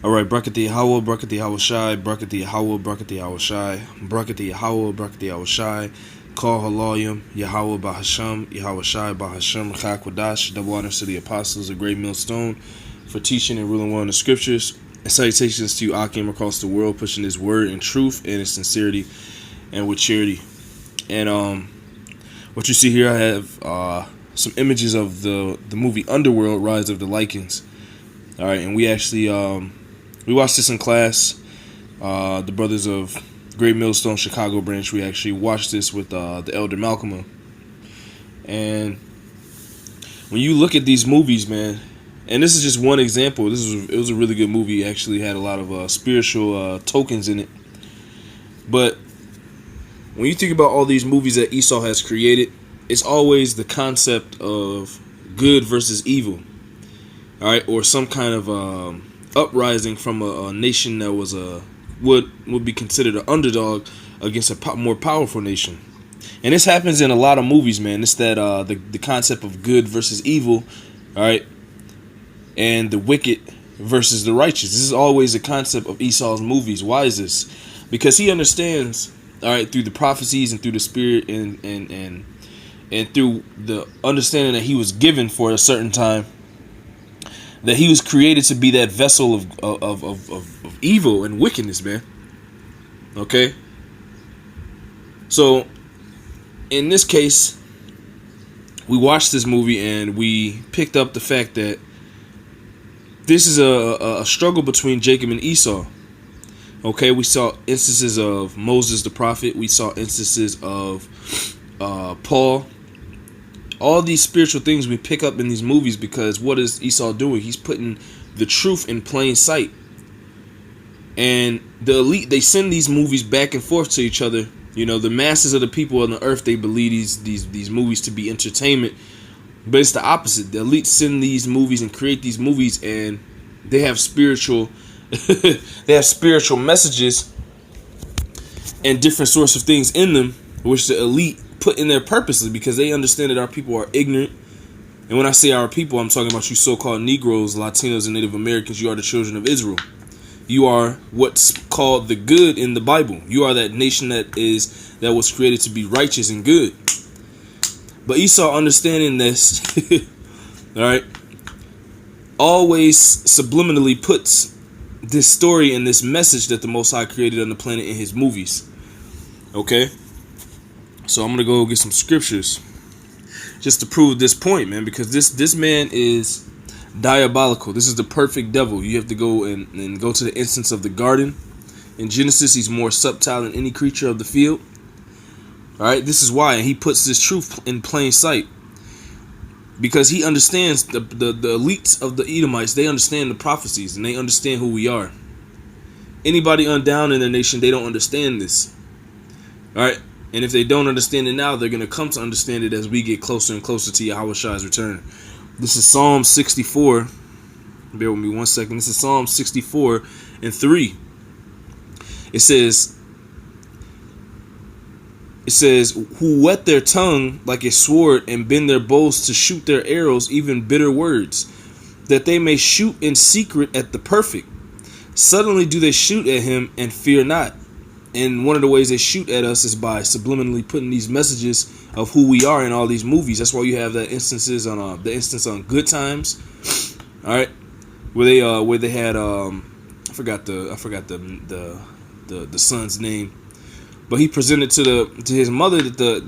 All right, Bracket the Yahweh, Bracket the Yahweh Shai, Bracket the Yahweh, Bracket the Yahweh Shai, Bracket the Yahweh, Bracket the Yahweh Shai, Call Halayim, Yahweh Bahasham, Yahweh Shai Bahasham, Chakwadash, double honors to the apostles of Great Millstone for teaching and ruling well in the scriptures. And salutations to you, Akim, across the world, pushing his word in truth and in sincerity and with charity. And what you see here, I have some images of the movie Underworld, Rise of the Lycans. All right, and we actually we watched this in class. The brothers of Great Millstone Chicago branch, we actually watched this with the elder Malcolm. And when you look at these movies, man, and this is just one example. It was a really good movie. It actually had a lot of spiritual tokens in it. But when you think about all these movies that Esau has created, it's always the concept of good versus evil. All right, or some kind of uprising from a nation that was would be considered an underdog against a more powerful nation. And this happens in a lot of movies, man. It's that the concept of good versus evil, all right, and the wicked versus the righteous. This is always a concept of Esau's movies. Why is this? Because he understands, all right, through the prophecies and through the spirit and through the understanding that he was given for a certain time, that he was created to be that vessel of evil and wickedness, man. Okay? So, in this case, we watched this movie and we picked up the fact that this is a struggle between Jacob and Esau. Okay? We saw instances of Moses the prophet. We saw instances of Paul. All these spiritual things we pick up in these movies, because what is Esau doing? He's putting the truth in plain sight. And the elite, they send these movies back and forth to each other. You know, the masses of the people on the earth, they believe these movies to be entertainment. But it's the opposite. The elite send these movies and create these movies, and they have spiritual they have spiritual messages and different sorts of things in them, which the elite put in there purposely, because they understand that our people are ignorant. And when I say our people, I'm talking about you so-called Negroes, Latinos, and Native Americans. You are the children of Israel. You are what's called the good in the Bible. You are that nation that was created to be righteous and good. But Esau, understanding this, all right, always subliminally puts this story and this message that the Most High created on the planet in his movies. Okay? So I'm going to go get some scriptures just to prove this point, man, because this man is diabolical. This is the perfect devil. You have to go and go to the instance of the garden. In Genesis, he's more subtle than any creature of the field. All right, this is why. And he puts this truth in plain sight, because he understands the elites of the Edomites. They understand the prophecies and they understand who we are. Anybody undown in their nation, they don't understand this. All right. And if they don't understand it now, they're going to come to understand it as we get closer and closer to Yahweh Shai's return. This is Psalm 64. Bear with me 1 second. This is Psalm 64 and 3. It says, who whet their tongue like a sword and bend their bows to shoot their arrows, even bitter words, that they may shoot in secret at the perfect. Suddenly do they shoot at him and fear not. And one of the ways they shoot at us is by subliminally putting these messages of who we are in all these movies. That's why you have the instances on the instance on Good Times, all right, where they had I forgot the son's name, but he presented to his mother that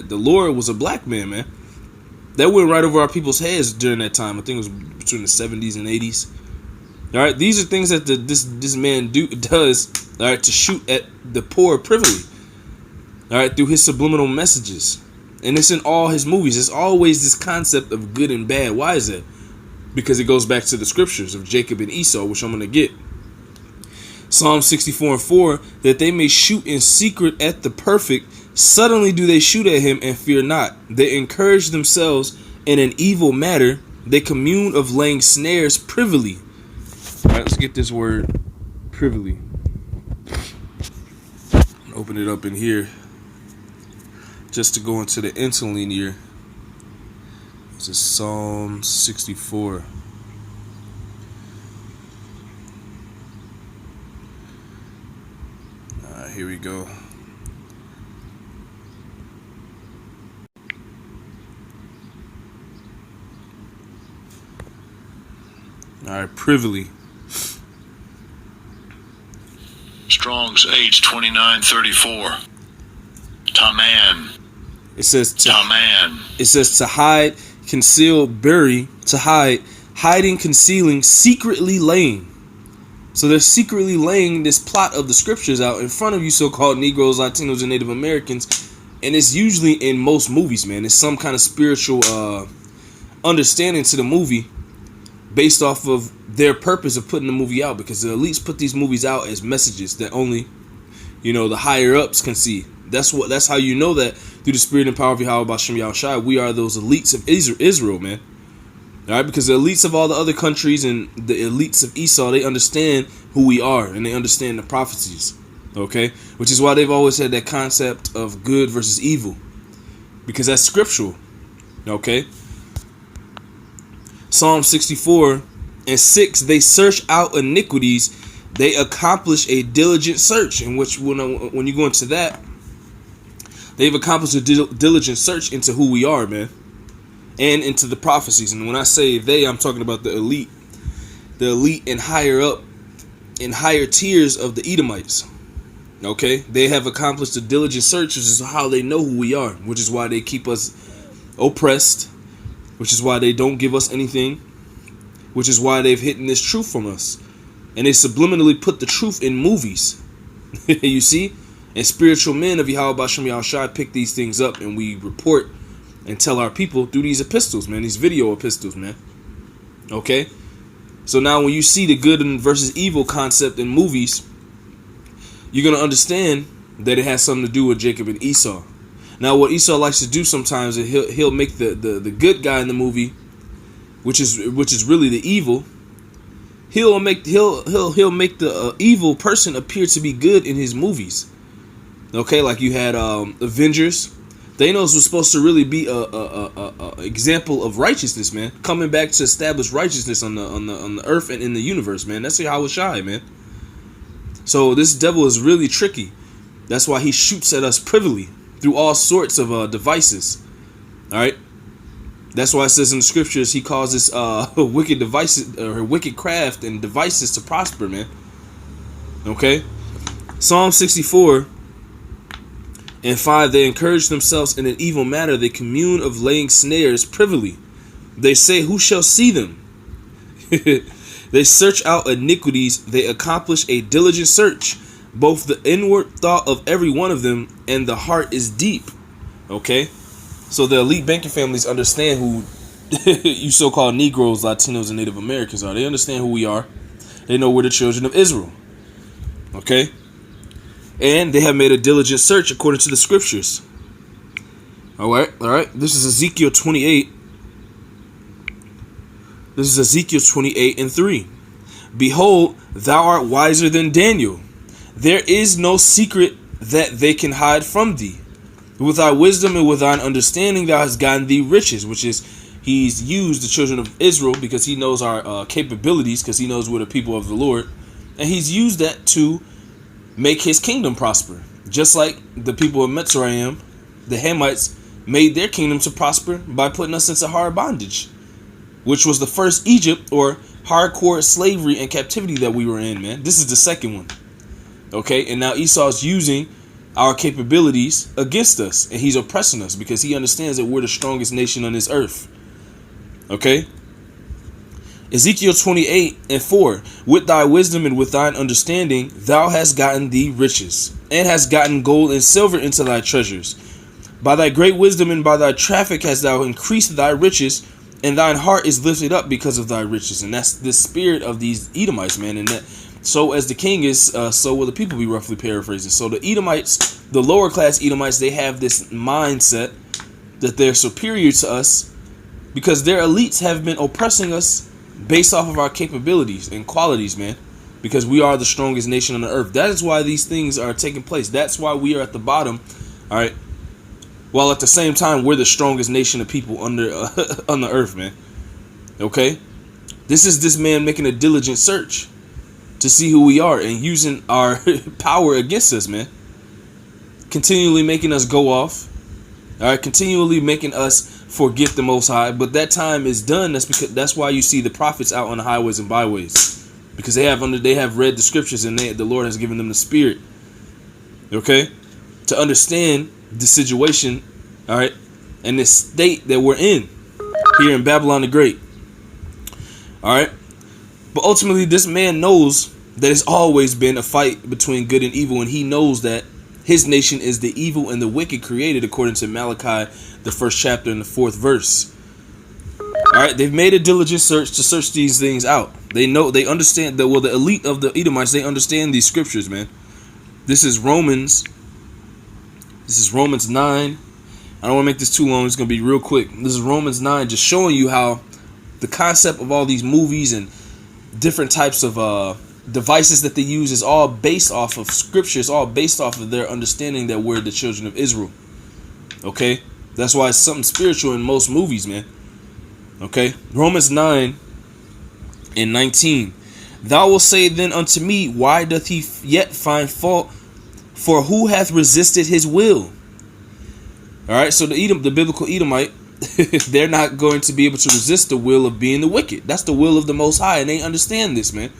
the Lord was a black man. That went right over our people's heads during that time. I think it was between the 70s and 80s. All right, these are things that this man does. All right, to shoot at the poor privily. All right, through his subliminal messages, and it's in all his movies. It's always this concept of good and bad. Why is that? Because it goes back to the scriptures of Jacob and Esau, which I'm going to get. Psalm 64 and 4, that they may shoot in secret at the perfect. Suddenly do they shoot at him and fear not. They encourage themselves in an evil matter. They commune of laying snares privily. All right, let's get this word privily. Open it up in here just to go into the interlinear. This is Psalm 64. here we go. All right, privily. Strong's H2934. Taman. It says Taman. It says to hide, conceal, bury, to hide, hiding, concealing, secretly laying. So they're secretly laying this plot of the scriptures out in front of you, so-called Negroes, Latinos, and Native Americans. And it's usually in most movies, man. It's some kind of spiritual understanding to the movie based off of their purpose of putting the movie out, because the elites put these movies out as messages that only, the higher ups can see. That's how you know that through the spirit and power of Yahweh Bashem Yahushua, we are those elites of Israel, man. All right, because the elites of all the other countries and the elites of Esau, they understand who we are and they understand the prophecies. Okay, which is why they've always had that concept of good versus evil, because that's scriptural. Okay. Psalm 64:6, they search out iniquities, they accomplish a diligent search. In which, when you go into that, they've accomplished a diligent search into who we are, man, and into the prophecies. And when I say they, I'm talking about the elite and higher up, in higher tiers of the Edomites. Okay, they have accomplished a diligent search, which is how they know who we are, which is why they keep us oppressed, which is why they don't give us anything, which is why they've hidden this truth from us. And they subliminally put the truth in movies. You see? And spiritual men of Yahweh Bashem Yahushua pick these things up, and we report and tell our people through these epistles, man, these video epistles, man. Okay? So now when you see the good versus evil concept in movies, you're going to understand that it has something to do with Jacob and Esau. Now, what Esau likes to do sometimes is he'll make the good guy in the movie, which is really the evil. He'll make the evil person appear to be good in his movies. Okay, like you had Avengers. Thanos was supposed to really be a example of righteousness, man, coming back to establish righteousness on the earth and in the universe, man. That's how it's shy, man. So this devil is really tricky. That's why he shoots at us privily through all sorts of devices. All right. That's why it says in the scriptures he causes wicked devices or wicked craft and devices to prosper, man. Okay. Psalm 64:5, they encourage themselves in an evil manner. They commune of laying snares privily. They say, who shall see them? They search out iniquities. They accomplish a diligent search. Both the inward thought of every one of them and the heart is deep. Okay. So the elite banking families understand who you so-called Negroes, Latinos, and Native Americans are. They understand who we are. They know we're the children of Israel. Okay. And they have made a diligent search according to the scriptures. All right. This is Ezekiel 28. This is Ezekiel 28:3. Behold, thou art wiser than Daniel. There is no secret that they can hide from thee. With thy wisdom and with thine understanding, thou hast gotten thee riches, which is he's used the children of Israel because he knows our capabilities, because he knows we're the people of the Lord. And he's used that to make his kingdom prosper. Just like the people of Mitzrayim, the Hamites, made their kingdom to prosper by putting us into hard bondage, which was the first Egypt or hardcore slavery and captivity that we were in, man. This is the second one. Okay, and now Esau's using our capabilities against us, and he's oppressing us because he understands that we're the strongest nation on this earth. Okay. Ezekiel 28:4. With thy wisdom and with thine understanding, thou hast gotten thee riches, and hast gotten gold and silver into thy treasures. By thy great wisdom and by thy traffic hast thou increased thy riches, and thine heart is lifted up because of thy riches. And that's the spirit of these Edomites, man. And that, so as the king is, so will the people be, roughly paraphrasing. So the Edomites, the lower class Edomites, they have this mindset that they're superior to us because their elites have been oppressing us based off of our capabilities and qualities, man, because we are the strongest nation on the earth. That is why these things are taking place. That's why we are at the bottom, all right, while at the same time we're the strongest nation of people under on the earth, man. Okay, this is this man making a diligent search to see who we are and using our power against us, man. continually making us go off, all right, continually making us forget the Most High. But that time is done. That's why you see the prophets out on the highways and byways, because they have read the scriptures, and the Lord has given them the spirit, okay, to understand the situation, all right, and the state that we're in here in Babylon the Great, all right. But ultimately, this man knows that it's always been a fight between good and evil, and he knows that his nation is the evil and the wicked created, according to Malachi, the 1st chapter and the 4th verse. All right, they've made a diligent search to search these things out. They understand that. Well, the elite of the Edomites, they understand these scriptures, man. This is Romans 9. I don't want to make this too long. It's going to be real quick. This is Romans 9, just showing you how the concept of all these movies and different types of devices that they use is all based off of scripture. It's all based off of their understanding that we're the children of Israel. Okay? That's why it's something spiritual in most movies, man. Okay? Romans 9 and 19. Thou wilt say then unto me, why doth he yet find fault? For who hath resisted his will? Alright, so the biblical Edomite, they're not going to be able to resist the will of being the wicked. That's the will of the Most High, and they understand this, man.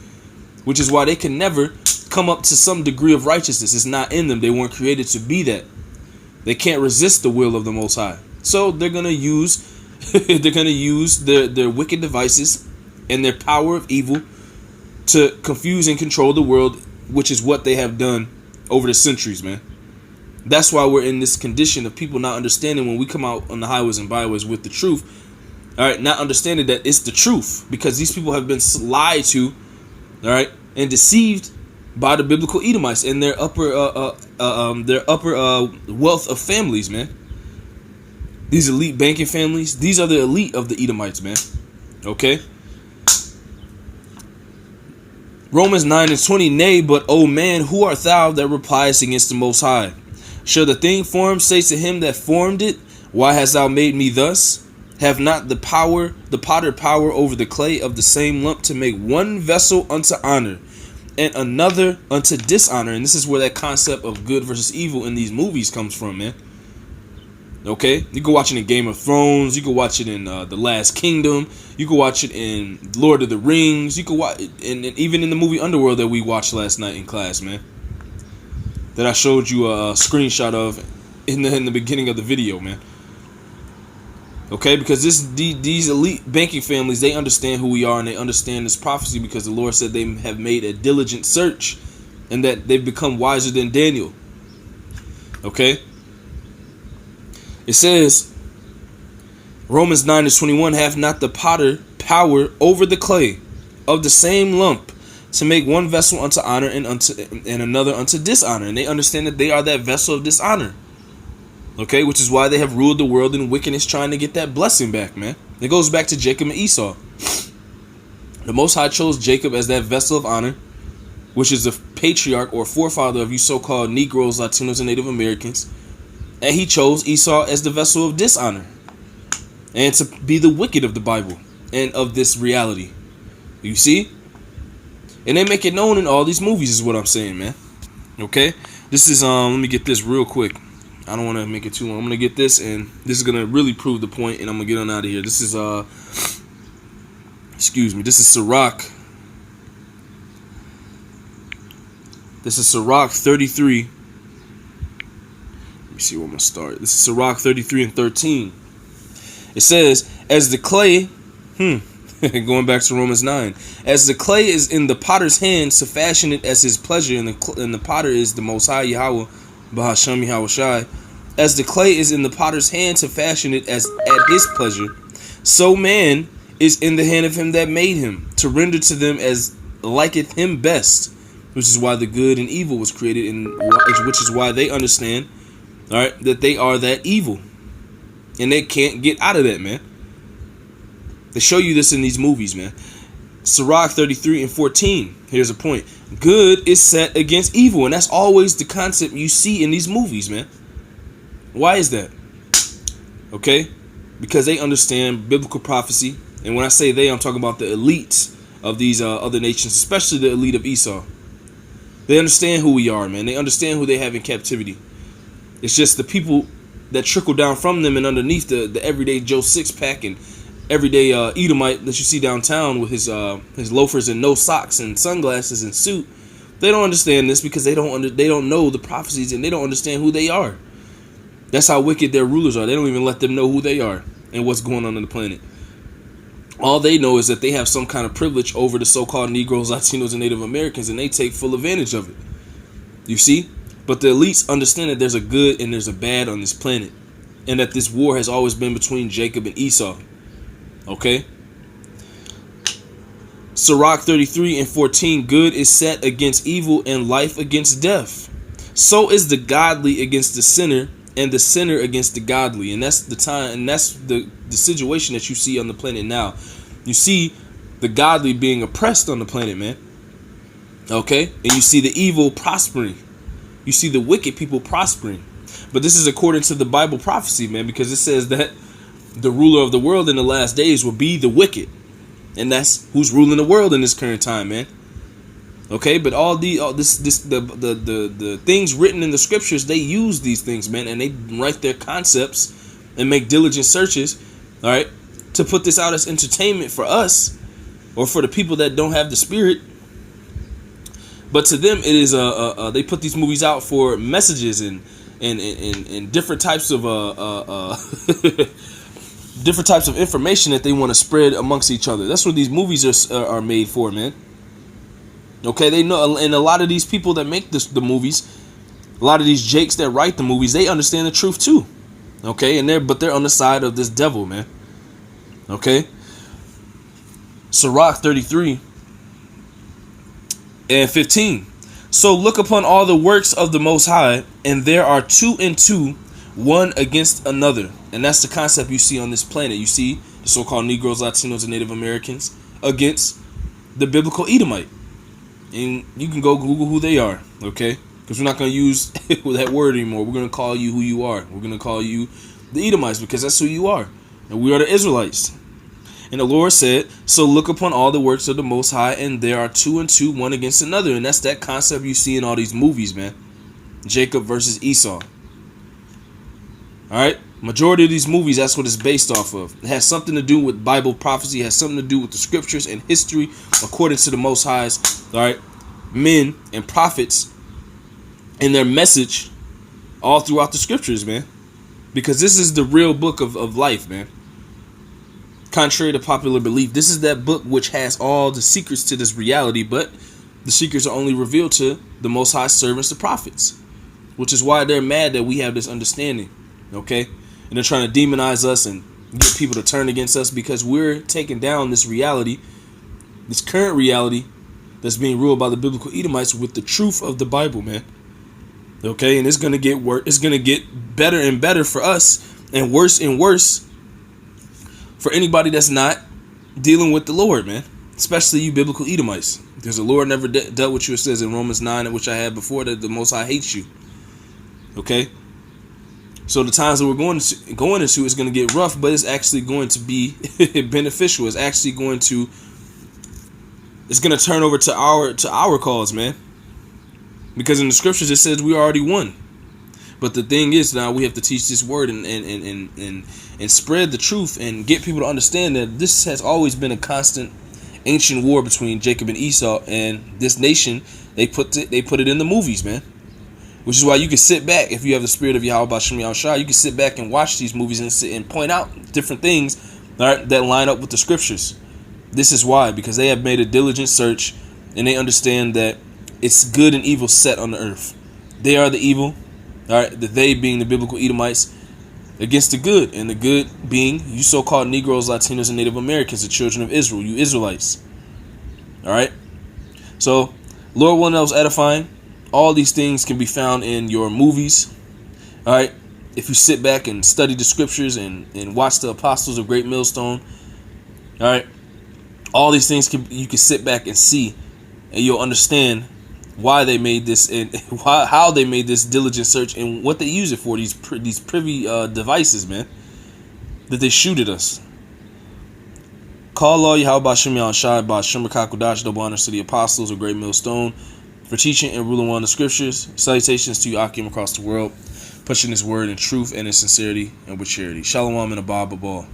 Which is why they can never come up to some degree of righteousness. It's not in them. They weren't created to be that. They can't resist the will of the Most High. So they're gonna use their wicked devices and their power of evil to confuse and control the world, which is what they have done over the centuries, man. That's why we're in this condition of people not understanding when we come out on the highways and byways with the truth. All right, not understanding that it's the truth, because these people have been lied to, all right, and deceived by the biblical Edomites and their upper wealth of families, man. These elite banking families, these are the elite of the Edomites, man. Okay. Romans 9 and 20. Nay, but O man, who art thou that repliest against the Most High? Shall the thing formed say to him that formed it, why hast thou made me thus? Have not the potter power over the clay of the same lump to make one vessel unto honor and another unto dishonor? And this is where that concept of good versus evil in these movies comes from, man. Okay, you can watch it in Game of Thrones, you can watch it in The Last Kingdom, you can watch it in Lord of the Rings, you can watch it and even in the movie Underworld that we watched last night in class, man, that I showed you a screenshot of in the beginning of the video, man. Okay, because these elite banking families, they understand who we are, and they understand this prophecy because the Lord said they have made a diligent search and that they've become wiser than Daniel. Okay, it says, Romans 9 to 21, have not the potter power over the clay of the same lump to make one vessel unto honor and another unto dishonor? And they understand that they are that vessel of dishonor. Okay, which is why they have ruled the world in wickedness, trying to get that blessing back, man. It goes back to Jacob and Esau. The Most High chose Jacob as that vessel of honor, which is the patriarch or forefather of you so-called Negroes, Latinos, and Native Americans. And he chose Esau as the vessel of dishonor and to be the wicked of the Bible and of this reality. You see? And they make it known in all these movies is what I'm saying, man. Okay? This is, let me get this real quick. I don't want to make it too long. I'm going to get this, and this is going to really prove the point, and I'm going to get on out of here. This is, this is Sirach. This is Sirach 33. Let me see where I'm going to start. This is Sirach 33 and 13. It says, as the clay, going back to Romans 9, as the clay is in the potter's hands to fashion it as his pleasure, and the potter is the Most High Yahweh, Bahashem Yahweh Shai. As the clay is in the potter's hand to fashion it as at his pleasure, so man is in the hand of him that made him, to render to them as liketh him best. Which is why the good and evil was created, which is why they understand, all right, that they are that evil, and they can't get out of that, man. They show you this in these movies, man. Sirach 33 and 14. Here's a point. Good is set against evil, and that's always the concept you see in these movies, man. Why is that? Okay? Because they understand biblical prophecy, and when I say they, I'm talking about the elites of these other nations, especially the elite of Esau. They understand who we are, man. They understand who they have in captivity. It's just the people that trickle down from them and underneath the everyday Joe Six-Pack and everyday Edomite that you see downtown with his loafers and no socks and sunglasses and suit. They don't understand this because they don't know the prophecies and they don't understand who they are. That's how wicked their rulers are. They don't even let them know who they are and what's going on the planet. All they know is that they have some kind of privilege over the so-called Negroes, Latinos, and Native Americans, and they take full advantage of it. You see? But the elites understand that there's a good and there's a bad on this planet, and that this war has always been between Jacob and Esau. Okay? Sirach 33:14, good is set against evil and life against death. So is the godly against the sinner, and the sinner against the godly. And that's the time, and that's the situation that you see on the planet now. You see the godly being oppressed on the planet, man. Okay? And you see the evil prospering. You see the wicked people prospering. But this is according to the Bible prophecy, man, because it says that the ruler of the world in the last days will be the wicked. And that's who's ruling the world in this current time, man. Okay, but the things written in the scriptures, they use these things, man, and they write their concepts and make diligent searches, all right, to put this out as entertainment for us or for the people that don't have the spirit. But to them, it is they put these movies out for messages and different types of different types of information that they want to spread amongst each other. That's what these movies are made for, man. Okay, they know, and a lot of these people that make the movies, a lot of these jakes that write the movies, they understand the truth too. Okay, but they're on the side of this devil, man. Okay. Sirach 33:15. So look upon all the works of the Most High, and there are two and two, one against another. And that's the concept you see on this planet. You see the so-called Negroes, Latinos, and Native Americans against the biblical Edomite. And you can go Google who they are, okay? Because we're not going to use that word anymore. We're going to call you who you are. We're going to call you the Edomites because that's who you are. And we are the Israelites. And the Lord said, so look upon all the works of the Most High, and there are two and two, one against another. And that's that concept you see in all these movies, man. Jacob versus Esau. All right? Majority of these movies, that's what it's based off of. It has something to do with Bible prophecy. It has something to do with the scriptures and history according to the Most High's, all right, men and prophets and their message all throughout the scriptures, man. Because this is the real book of life, man. Contrary to popular belief, this is that book which has all the secrets to this reality, but the secrets are only revealed to the Most High servants, the prophets, which is why they're mad that we have this understanding, okay? And they're trying to demonize us and get people to turn against us because we're taking down this reality, this current reality that's being ruled by the biblical Edomites with the truth of the Bible, man. Okay, and it's gonna get worse. It's gonna get better and better for us, and worse for anybody that's not dealing with the Lord, man. Especially you biblical Edomites, because the Lord never dealt with you. It says in Romans 9, which I had before, that the Most High hates you. Okay. So the times that we're going into is going to get rough, but it's actually going to be beneficial. It's actually going to turn over to our cause, man. Because in the scriptures it says we already won. But the thing is, now we have to teach this word and spread the truth and get people to understand that this has always been a constant ancient war between Jacob and Esau, and this nation, they put it in the movies, man. Which is why you can sit back, if you have the spirit of Yahweh Bashem Yahushua, you can sit back and watch these movies and point out different things, all right, that line up with the scriptures. This is why, because they have made a diligent search and they understand that it's good and evil set on the earth. They are the evil, all right, the they being the biblical Edomites, against the good, and the good being you so-called Negroes, Latinos, and Native Americans, the children of Israel, you Israelites. All right? So, Lord willing, that was edifying. All these things can be found in your movies. All right? If you sit back and study the scriptures and watch the Apostles of Great Millstone. All right? All these things you can sit back and see, and you'll understand why they made this and how they made this diligent search and what they use it for, these privy devices, man, that they shoot at us. Call all Yahweh Bashem Yahushua Bashem Kakudash, double honors to the Apostles of Great Millstone for teaching and ruling on the scriptures. Salutations to you, Akim, across the world. pushing His word in truth and in sincerity and with charity. Shalom and Abba Babal.